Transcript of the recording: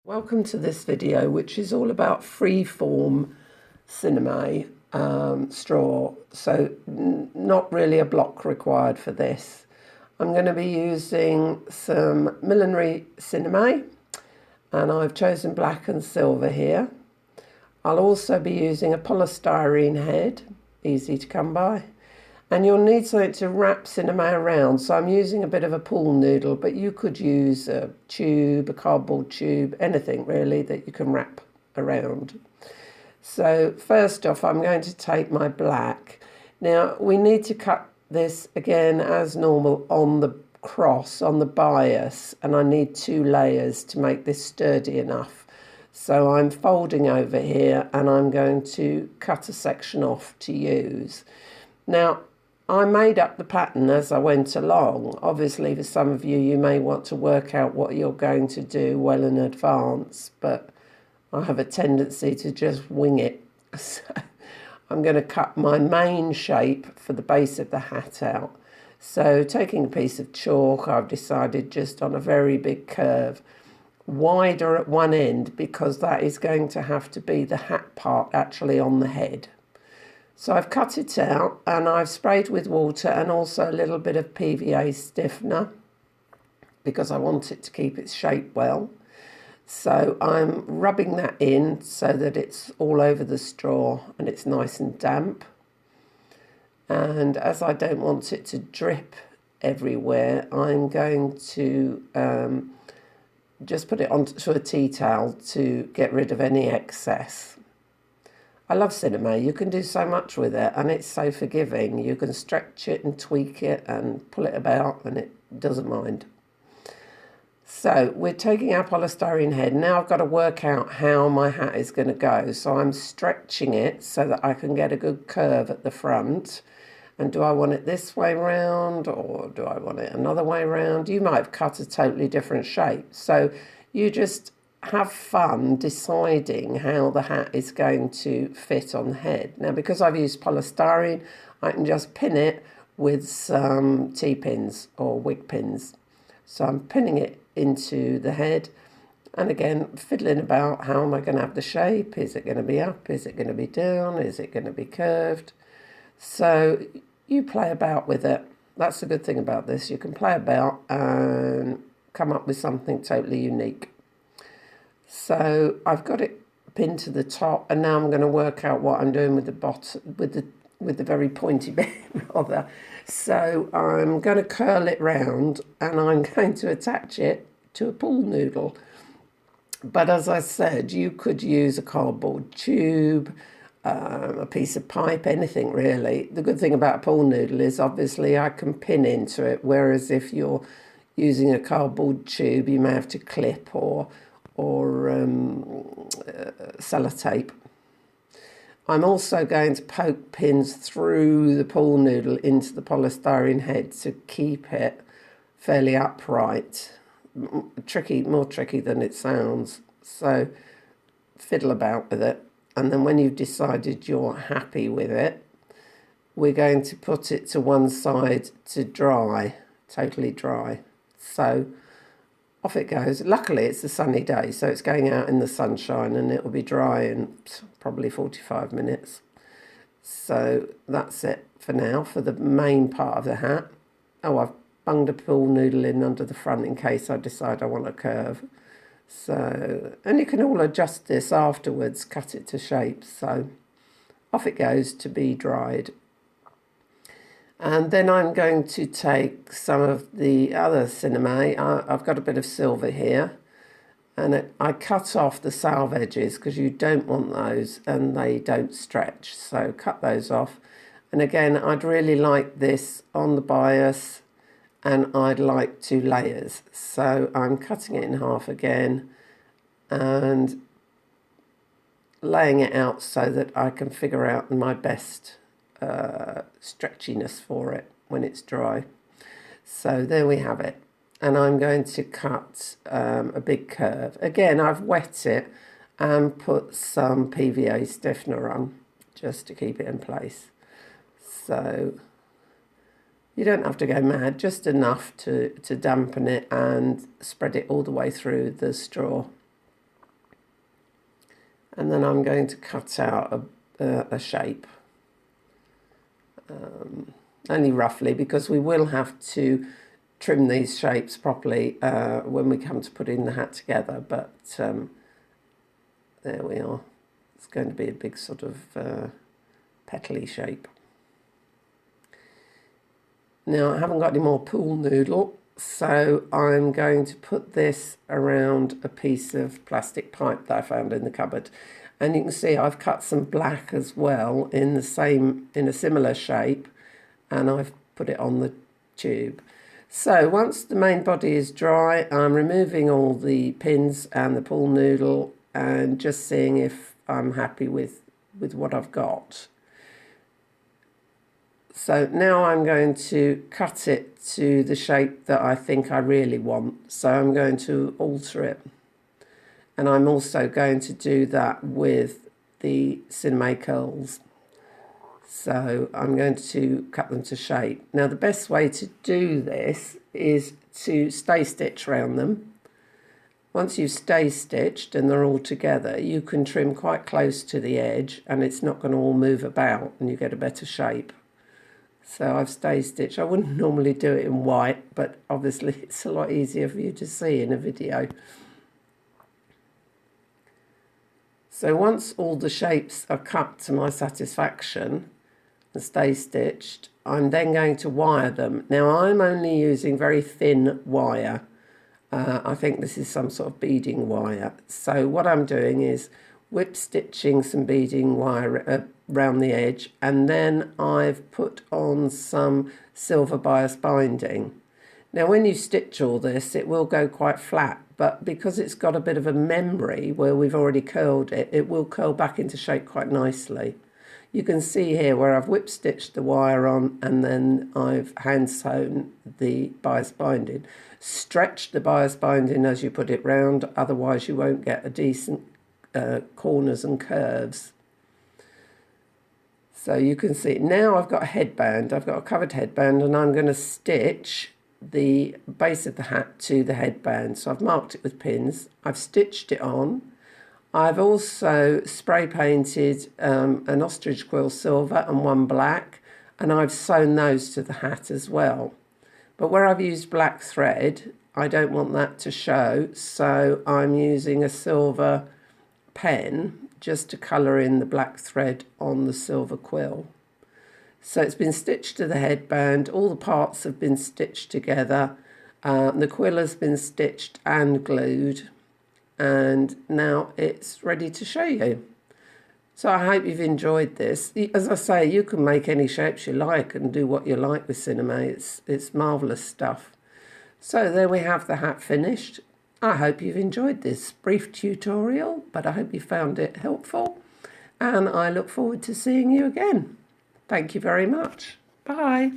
Welcome to this video, which is all about freeform sinamay straw. So not really a block required for this. I'm going to be using some millinery sinamay, and I've chosen black and silver here. I'll also be using a polystyrene head, easy to come by. And you'll need something to wrap sinamay around. So I'm using a bit of a pool noodle, but you could use a tube, a cardboard tube, anything really that you can wrap around. So first off, I'm going to take my black. Now we need to cut this again as normal on the cross, on the bias, and I need 2 layers to make this sturdy enough. So I'm folding over here and I'm going to cut a section off to use. Now, I made up the pattern as I went along. Obviously, for some of you, you may want to work out what you're going to do well in advance, but I have a tendency to just wing it. So I'm going to cut my main shape for the base of the hat out. So taking a piece of chalk, I've decided just on a very big curve, wider at one end, because that is going to have to be the hat part actually on the head. So I've cut it out and I've sprayed with water and also a little bit of PVA stiffener because I want it to keep its shape well. So I'm rubbing that in so that it's all over the straw and it's nice and damp. And as I don't want it to drip everywhere, I'm going to just put it onto a tea towel to get rid of any excess. I love sinamay. You can do so much with it and it's so forgiving. You can stretch it and tweak it and pull it about and it doesn't mind. So we're taking our polystyrene head. Now I've got to work out how my hat is going to go. So I'm stretching it so that I can get a good curve at the front. And do I want it this way round or do I want it another way round? You might have cut a totally different shape. So you just have fun deciding how the hat is going to fit on the head. Now, because I've used polystyrene, I can just pin it with some T-pins or wig pins. So I'm pinning it into the head and again, fiddling about how am I going to have the shape? Is it going to be up? Is it going to be down? Is it going to be curved? So you play about with it. That's the good thing about this. You can play about and come up with something totally unique. So I've got it pinned to the top, and now I'm going to work out what I'm doing with the bottom, with the very pointy bit rather. So I'm going to curl it round, and I'm going to attach it to a pool noodle. But as I said, you could use a cardboard tube, a piece of pipe, anything really. The good thing about a pool noodle is obviously I can pin into it, whereas if you're using a cardboard tube, you may have to clip or sellotape. I'm also going to poke pins through the pool noodle into the polystyrene head to keep it fairly upright. More tricky than it sounds. So fiddle about with it. And then when you've decided you're happy with it, we're going to put it to one side to dry, totally dry. So off it goes. Luckily, it's a sunny day, so it's going out in the sunshine and it will be dry in probably 45 minutes. So that's it for now for the main part of the hat. Oh, I've bunged a pool noodle in under the front in case I decide I want a curve. So, and you can all adjust this afterwards, cut it to shape. So off it goes to be dried. And then I'm going to take some of the other sinamay. I've got a bit of silver here. And I cut off the salve edges because you don't want those and they don't stretch. So cut those off. And again, I'd really like this on the bias and I'd like 2 layers. So I'm cutting it in half again and laying it out so that I can figure out my best stretchiness for it when it's dry. So there we have it. And I'm going to cut a big curve. Again, I've wet it and put some PVA stiffener on just to keep it in place. So you don't have to go mad, just enough to dampen it and spread it all the way through the straw. and then I'm going to cut out a shape, only roughly, because we will have to trim these shapes properly when we come to putting the hat together, but there we are. It's going to be a big sort of petally shape. Now I haven't got any more pool noodle, so I'm going to put this around a piece of plastic pipe that I found in the cupboard. And you can see I've cut some black as well in a similar shape, and I've put it on the tube. So once the main body is dry, I'm removing all the pins and the pool noodle and just seeing if I'm happy with what I've got. So now I'm going to cut it to the shape that I think I really want. So I'm going to alter it. And I'm also going to do that with the sinamay curls. So I'm going to cut them to shape. Now the best way to do this is to stay stitch around them. Once you've stay stitched and they're all together, you can trim quite close to the edge and it's not going to all move about and you get a better shape. So I've stay stitched. I wouldn't normally do it in white, but obviously it's a lot easier for you to see in a video. So once all the shapes are cut to my satisfaction and stay stitched, I'm then going to wire them. Now I'm only using very thin wire. I think this is some sort of beading wire. So what I'm doing is whip stitching some beading wire around the edge, and then I've put on some silver bias binding. Now when you stitch all this, it will go quite flat, but because it's got a bit of a memory where we've already curled it, it will curl back into shape quite nicely. You can see here where I've whip stitched the wire on and then I've hand sewn the bias binding. Stretch the bias binding as you put it round, otherwise you won't get a decent corners and curves. So you can see now I've got a headband, I've got a covered headband, and I'm going to stitch the base of the hat to the headband. So I've marked it with pins, I've stitched it on. I've also spray painted an ostrich quill silver and one black, and I've sewn those to the hat as well. But where I've used black thread, I don't want that to show, so I'm using a silver pen just to colour in the black thread on the silver quill. So it's been stitched to the headband, all the parts have been stitched together, the quill has been stitched and glued, and now it's ready to show you. So I hope you've enjoyed this. As I say, you can make any shapes you like and do what you like with sinamay. It's marvellous stuff. So there we have the hat finished. I hope you've enjoyed this brief tutorial, but I hope you found it helpful, and I look forward to seeing you again. Thank you very much. Bye.